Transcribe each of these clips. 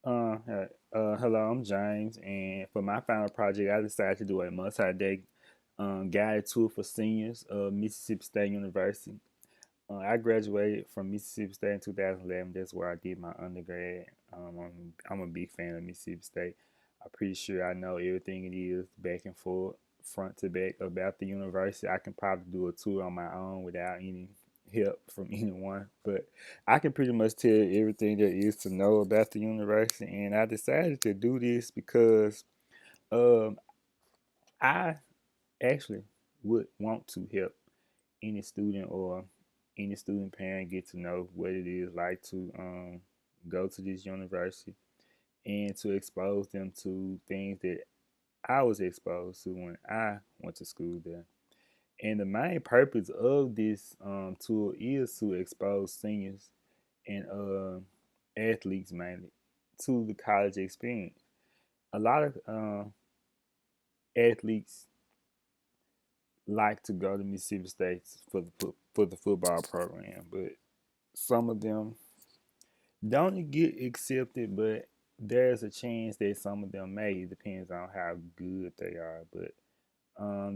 Hello, I'm James, and for my final project, I decided to do a multi-day guided tour for seniors of Mississippi State University. I graduated from Mississippi State in 2011. That's where I did my undergrad. I'm a big fan of Mississippi State. I'm pretty sure I know everything it is back and forth, front to back about the university. I can probably do a tour on my own without any help from anyone, but I can pretty much tell you everything there is to know about the university. And I decided to do this because um, I actually would want to help any student or any student parent get to know what it is like to go to this university and to expose them to things that I was exposed to when I went to school there. And the main purpose of this tool is to expose seniors and athletes mainly to the college experience. A lot of athletes like to go to Mississippi State for the football program, but some of them don't get accepted. But there's a chance that some of them may. It depends on how good they are. But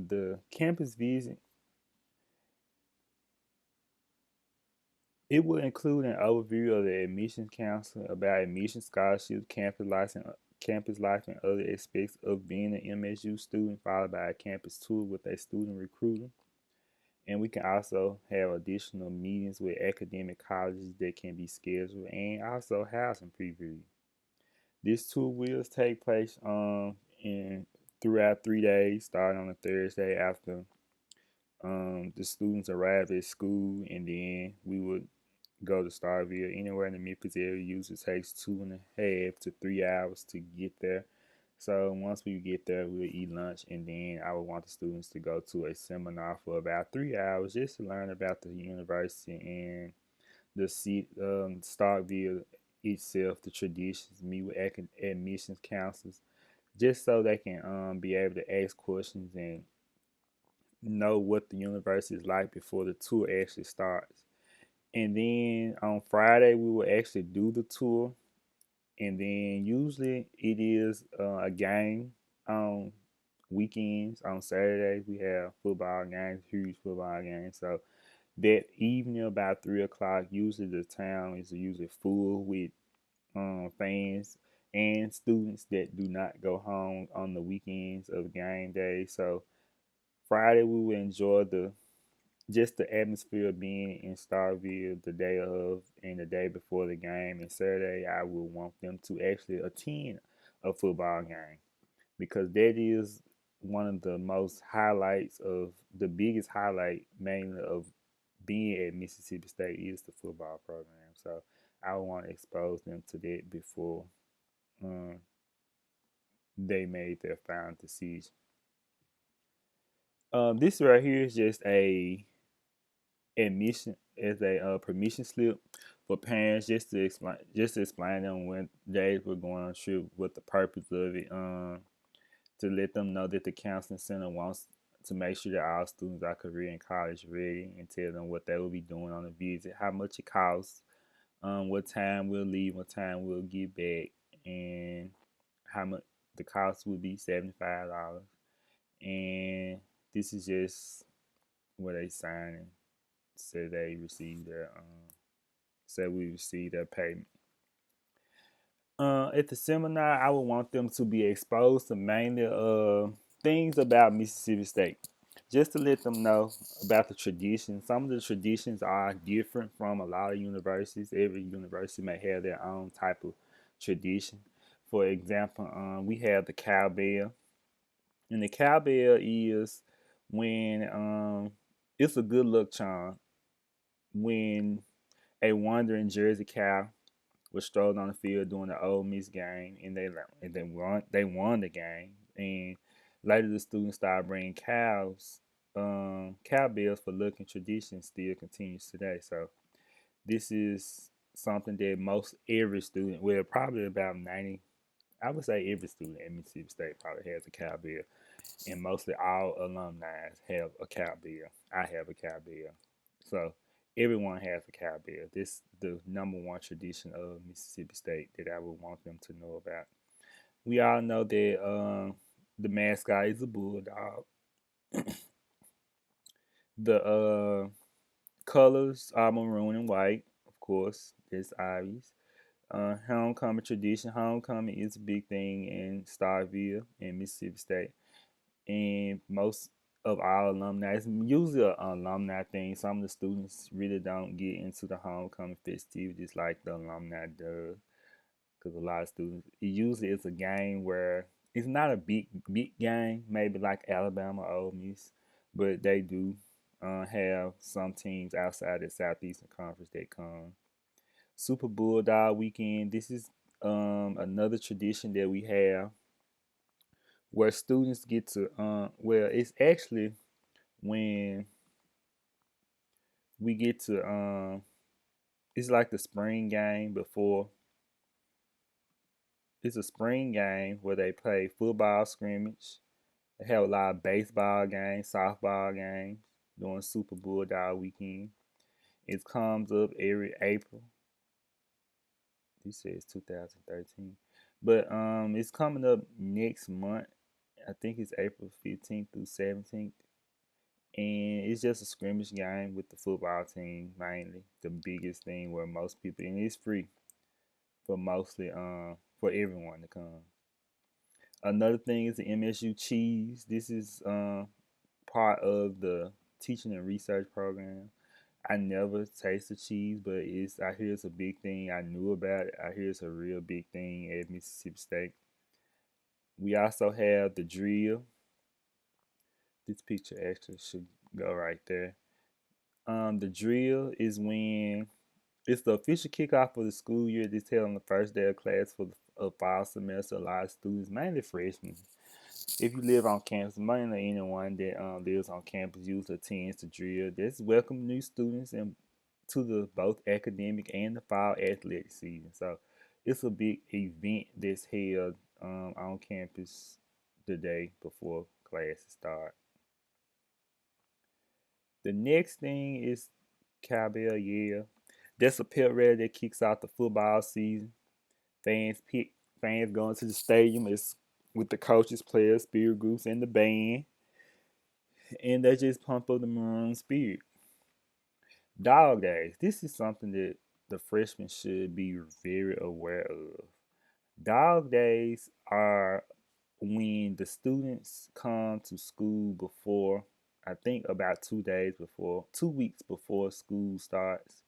the campus visit, it will include an overview of the admissions counselor about admission scholarships, campus life, and other aspects of being an MSU student, followed by a campus tour with a student recruiter. And we can also have additional meetings with academic colleges that can be scheduled and also housing preview. This tour will take place in throughout 3 days, starting on a Thursday after the students arrive at school, and then we would go to Starville. Anywhere in the Memphis area usually takes 2.5 to 3 hours to get there. So once we get there, we'll eat lunch, and then I would want the students to go to a seminar for about 3 hours just to learn about the university and the seat, Starkville itself, the traditions, meet with admissions counselors, just so they can be able to ask questions and know what the university is like before the tour actually starts. And then on Friday, we will actually do the tour. And then usually it is a game on weekends. On Saturdays, we have football games, huge football games. So that evening, about 3 o'clock, usually the town is usually full with fans and students that do not go home on the weekends of game day. So Friday, we will enjoy the just the atmosphere of being in Starville the day of and the day before the game. And Saturday, I will want them to actually attend a football game because that is one of the most highlights of the biggest highlight mainly of being at Mississippi State is the football program. So I want to expose them to that before um, they made their final decision. This right here is just a admission as a permission slip for parents just to explain them when days we're going on a trip, what the purpose of it, to let them know that the counseling center wants to make sure that all students are career and college ready and tell them what they will be doing on the visit, how much it costs, what time we'll leave, what time we'll get back, and how much the cost will be $75. And this is just where they sign and say they receive their say we receive their payment. At the seminar, I would want them to be exposed to mainly things about Mississippi State, just to let them know about the traditions. Some of the traditions are different from a lot of universities. Every university may have their own type of tradition. For example, we have the cowbell, and the cowbell is when it's a good luck charm when a wandering Jersey cow was strolled on the field during the Ole Miss game, and they won the game. And later, the students started bringing cowbells for luck, and tradition still continues today. So this is something that most every student, well, probably about 90, I would say every student at Mississippi State probably has a cowbell, and mostly all alumni have a cowbell. I have a cowbell, so everyone has a cowbell. This the number one tradition of Mississippi State that I would want them to know about. We all know that the mascot is a bulldog. The colors are maroon and white, of course. It's obvious. Homecoming tradition. Homecoming is a big thing in Starkville in Mississippi State, and most of our alumni, it's usually an alumni thing. Some of the students really don't get into the homecoming festivities like the alumni does, because a lot of students, it usually is a game where it's not a big game, maybe like Alabama or Ole Miss, but they do have some teams outside the Southeastern Conference that come. Super Bulldog Weekend. This is another tradition that we have where students get to well, it's actually when we get to it's like the spring game before. It's a spring game where they play football scrimmage. They have a lot of baseball games, softball games during Super Bulldog Weekend. It comes up every April. You said it's 2013, but it's coming up next month. I think it's April 15th through 17th, and it's just a scrimmage game with the football team mainly. The biggest thing where most people, and it's free for mostly for everyone to come. Another thing is the MSU cheese. This is part of the teaching and research program. I never tasted cheese, but it's I hear it's a big thing. I knew about it. I hear it's a real big thing at Mississippi State. We also have the drill. This picture actually should go right there. The drill is when it's the official kickoff of the school year. This held on the first day of class for the fall semester. A lot of students, mainly freshmen. If you live on campus, mainly anyone that lives on campus usually attends the drill. This welcome new students and to the both academic and the fall athletic season. So it's a big event that's held on campus the day before classes start. The next thing is cowbell, yeah. That's a pep rally that kicks off the football season. Fans pick fans going to the stadium is with the coaches, players, spirit groups, and the band, and they just pump up the maroon spirit. Dog days. This is something that the freshmen should be very aware of. Dog days are when the students come to school before, I think about 2 days before, 2 weeks before school starts,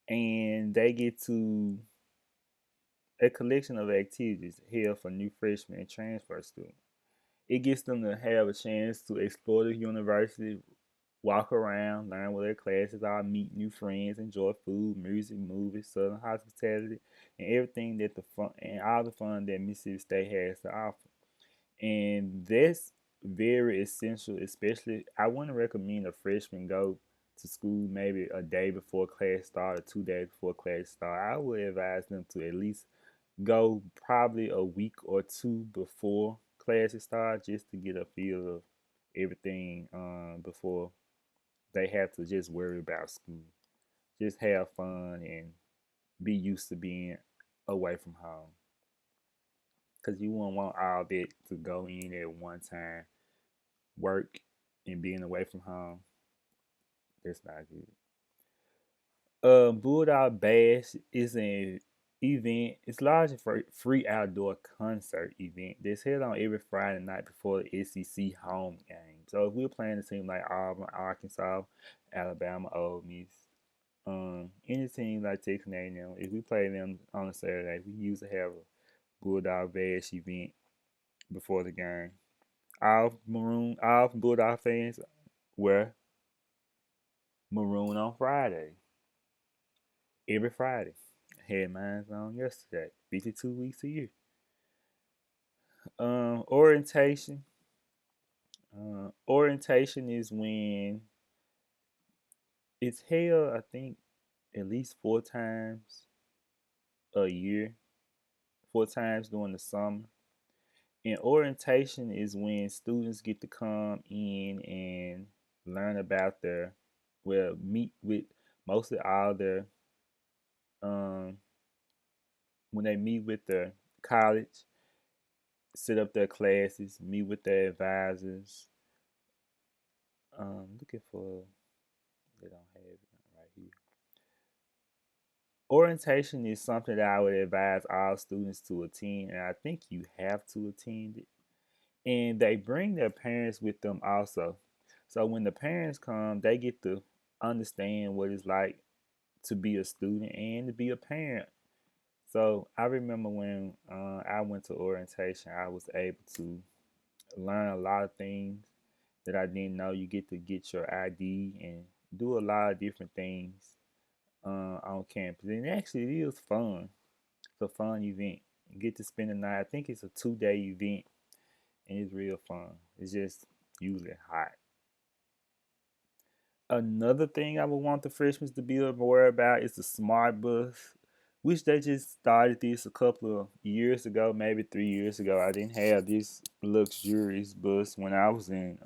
and they get to a collection of activities held for new freshmen and transfer students. It gets them to have a chance to explore the university, walk around, learn what their classes are, meet new friends, enjoy food, music, movies, southern hospitality, and everything that the fun and all the fun that Mississippi State has to offer. And that's very essential, especially I wouldn't recommend a freshman go to school maybe a day before class start or 2 days before class start. I would advise them to at least go probably a week or two before classes start just to get a feel of everything before they have to just worry about school. Just have fun and be used to being away from home. Because you won't want all that to go in at one time, work and being away from home. That's not good. Bulldog Bash is an event. It's largely for free outdoor concert event that's held on every Friday night before the SEC home game. So if we're playing a team like Auburn, Arkansas, Alabama, Ole Miss, any team like Texas A&M, if we play them on a Saturday, we usually have a Bulldog Bash event before the game. All Bulldog fans wear maroon on Friday. Every Friday. I had mine on yesterday. 52 weeks a year. Orientation. Orientation is when it's held, I think, at least 4 times a year, 4 times during the summer. And orientation is when students get to come in and learn about their, well, meet with mostly all their um, when they meet with the college, set up their classes, meet with their advisors. Looking for they don't have it right here. Orientation is something that I would advise all students to attend, and I think you have to attend it. And they bring their parents with them also. So when the parents come, they get to understand what it's like to be a student and to be a parent. So I remember when I went to orientation, I was able to learn a lot of things that I didn't know. You get to get your ID and do a lot of different things on campus, and actually it is fun. It's a fun event. You get to spend the night. I think it's a 2 day event, and it's real fun. It's just usually hot. Another thing I would want the freshmen to be aware about is the smart bus, which they just started this a couple of years ago, maybe 3 years ago. I didn't have this luxurious bus when I was in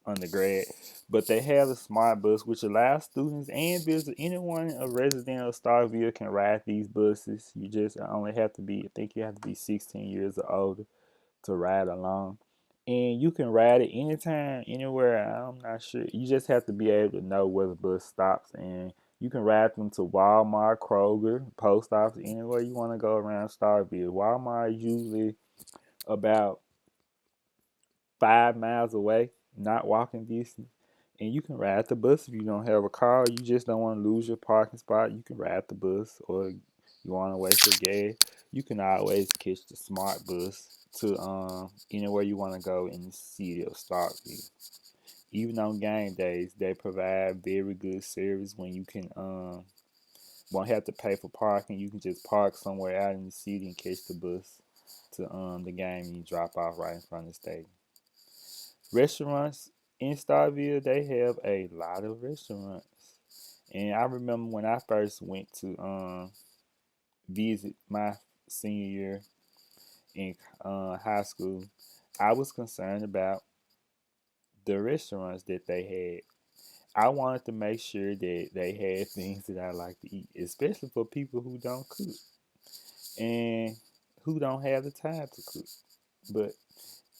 undergrad, but they have a smart bus which allows students and visitors, anyone a resident of Starkville can ride these buses. You just only have to be, I think you have to be 16 years or older to ride along. And you can ride it anytime, anywhere. I'm not sure. You just have to be able to know where the bus stops. And you can ride them to Walmart, Kroger, post office, anywhere you want to go around Starkville. Walmart is usually about 5 miles away, not walking distance. And you can ride the bus if you don't have a car. You just don't want to lose your parking spot. You can ride the bus, or you want to waste your gas. You can always catch the smart bus to anywhere you want to go in the city of Starkville. Even on game days, they provide very good service when you can won't have to pay for parking. You can just park somewhere out in the city and catch the bus to the game, and you drop off right in front of the stadium. Restaurants in Starkville, they have a lot of restaurants. And I remember when I first went to visit my senior year in high school, I was concerned about the restaurants that they had. I wanted to make sure that they had things that I like to eat, especially for people who don't cook and who don't have the time to cook. But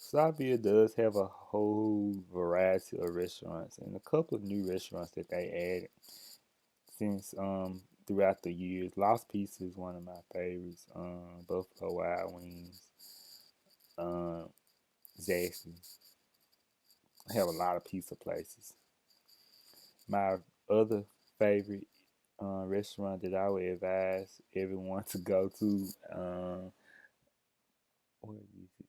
Starkville does have a whole variety of restaurants and a couple of new restaurants that they added since throughout the years. Lost Pizza is one of my favorites. Buffalo Wild Wings, um, Zaxby's. I have a lot of pizza places. My other favorite restaurant that I would advise everyone to go to, what is it?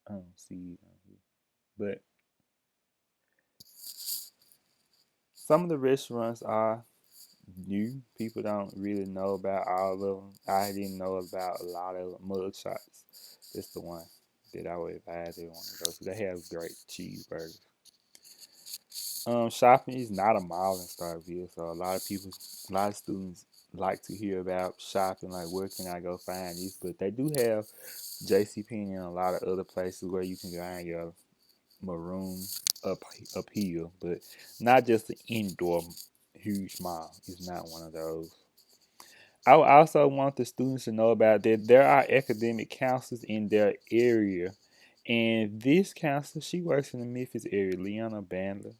I don't see it on here, but some of the restaurants are new. People don't really know about all of them. I didn't know about a lot of mug shots. That's the one that I would advise everyone to go to. They have great cheeseburgers. Shopping is not a mile in Starkville, so a lot of students like to hear about shopping. Like, where can I go find this? But they do have JCPenney and a lot of other places where you can find your maroon up uphill, but not just an indoor huge mall. It's not one of those. I also want the students to know about that there are academic counselors in their area. And this counselor, she works in the Memphis area, Leona Bandler.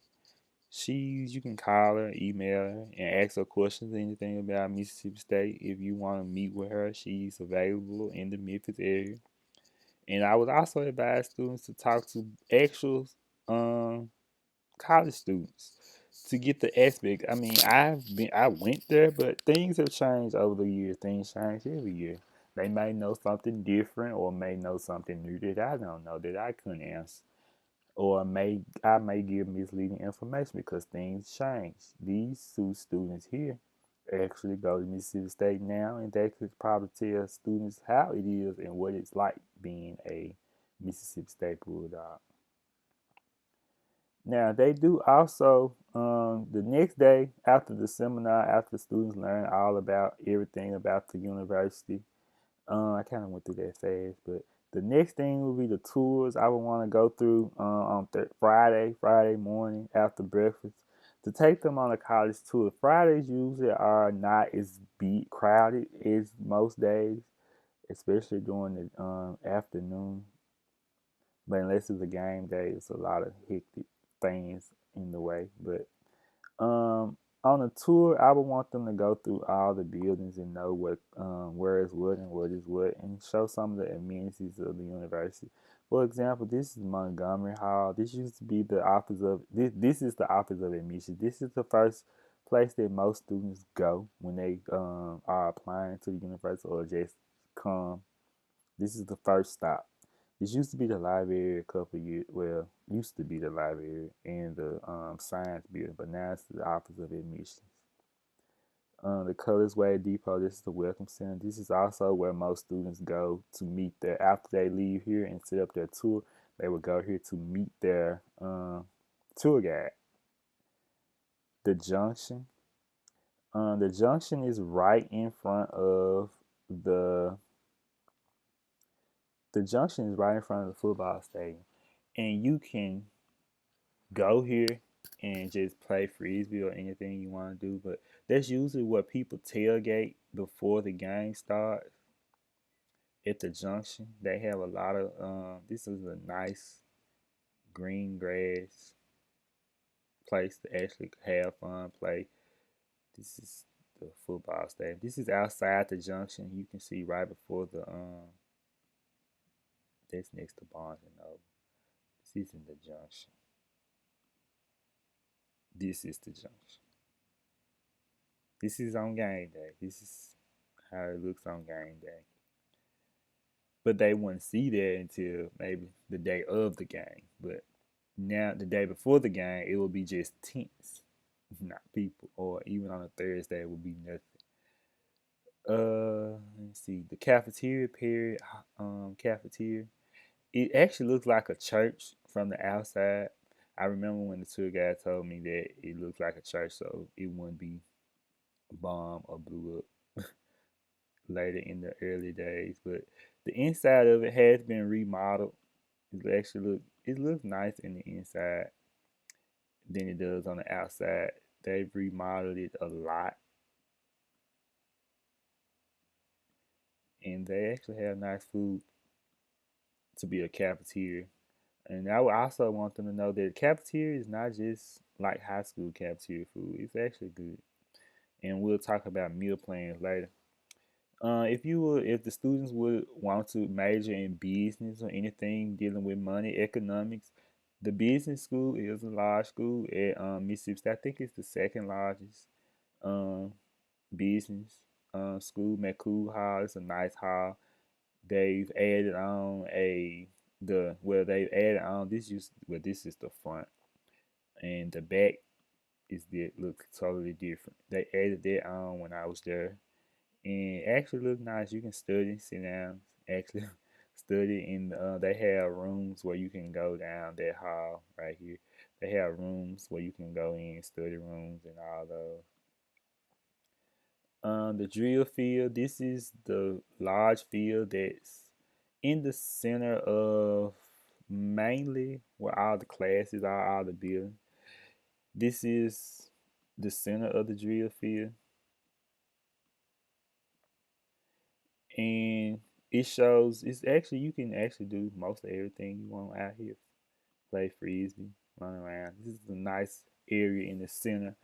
You can call her, email her, and ask her questions, anything about Mississippi State. If you want to meet with her, she's available in the Memphis area. And I would also advise students to talk to actual um, college students to get the aspect. I mean, I went there, but things have changed over the years. Things change every year. They may know something different, or may know something new that I don't know that I couldn't answer, or I may give misleading information because things change. These two students here actually go to Mississippi State now, and they could probably tell students how it is and what it's like being a Mississippi State Bulldog. Now they do also the next day after the seminar, after the students learn all about everything about the university. I kind of went through that fast, but The next thing will be the tours I would want to go through on Friday morning after breakfast to take them on a college tour. Fridays usually are not as crowded as most days, especially during the afternoon. But unless it's a game day, it's a lot of hectic things in the way. But on a tour, I would want them to go through all the buildings and know what where is what and what is what, and show some of the amenities of the university. For example, this is Montgomery Hall. This used to be the office of this. This is the office of admission. This is the first place that most students go when they are applying to the university or just come. This is the first stop. This used to be the library a couple of years. Well, used to be the library and the science building, but now it's the office of admissions. The Colors Way Depot. This is the Welcome Center. This is also where most students go to meet their after they leave here and set up their tour. They would go here to meet their tour guide. The Junction. The Junction is right in front of the. The Junction is right in front of the football stadium, and you can go here and just play frisbee or anything you want to do. But that's usually what people tailgate before the game starts at the Junction. They have a lot of this is a nice green grass place to actually have fun, play. This is the football stadium. This is outside the Junction. You can see right before the that's next to Barnes and Noble. This is in the Junction. This is the Junction. This is on game day. This is how it looks on game day. But they wouldn't see that until maybe the day of the game. But now, the day before the game, it will be just tents, not people. Or even on a Thursday, it will be nothing. Let's see. The cafeteria period, cafeteria. It actually looks like a church from the outside. I remember when the tour guide told me that it looked like a church, so it wouldn't be bombed or blew up later in the early days. But the inside of it has been remodeled. It looks nice in the inside than it does on the outside. They've remodeled it a lot, and they actually have nice food to be a cafeteria. And I would also want them to know that the cafeteria is not just like high school cafeteria food. It's actually good. And we'll talk about meal plans later. If the students would want to major in business or anything dealing with money, economics, the business school is a large school at Mississippi State. I think it's the second largest um, business school. McCool Hall is a nice hall. They've added on they've added on this is the front, and the back looks totally different. They added that on when I was there, and it actually look nice. You can study, sit down, actually study in. They have rooms where you can go down that hall right here. They have rooms where you can go in, study rooms and all those. The drill field. This is the large field that's in the center of mainly where all the classes are, all the buildings. This is the center of the drill field, and it shows it's actually you can actually do most of everything you want out here. Play frisbee, run around. This is a nice area in the center,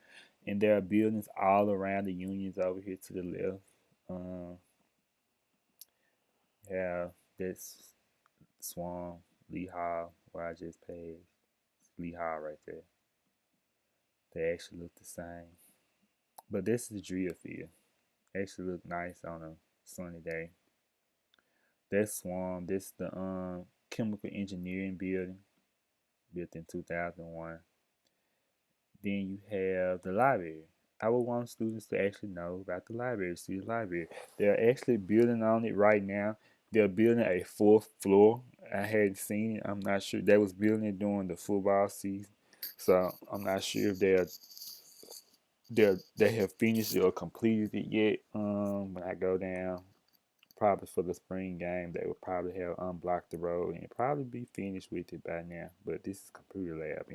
and there are buildings all around the unions over here to the left. Um, yeah, that's Swan Lee Hall where I just passed. Lee Hall right there. They actually look the same, but this is the drill field. Actually look nice on a sunny day. That's Swan. This is the chemical engineering building built in 2001. Then you have the library. I would want students to actually know about the library, see the library. They're actually building on it right now. They're building a fourth floor. I hadn't seen it. I'm not sure. They was building it during the football season. So I'm not sure if they have finished it or completed it yet. When I go down probably for the spring game, they would probably have unblocked the road and probably be finished with it by now. But this is computer lab.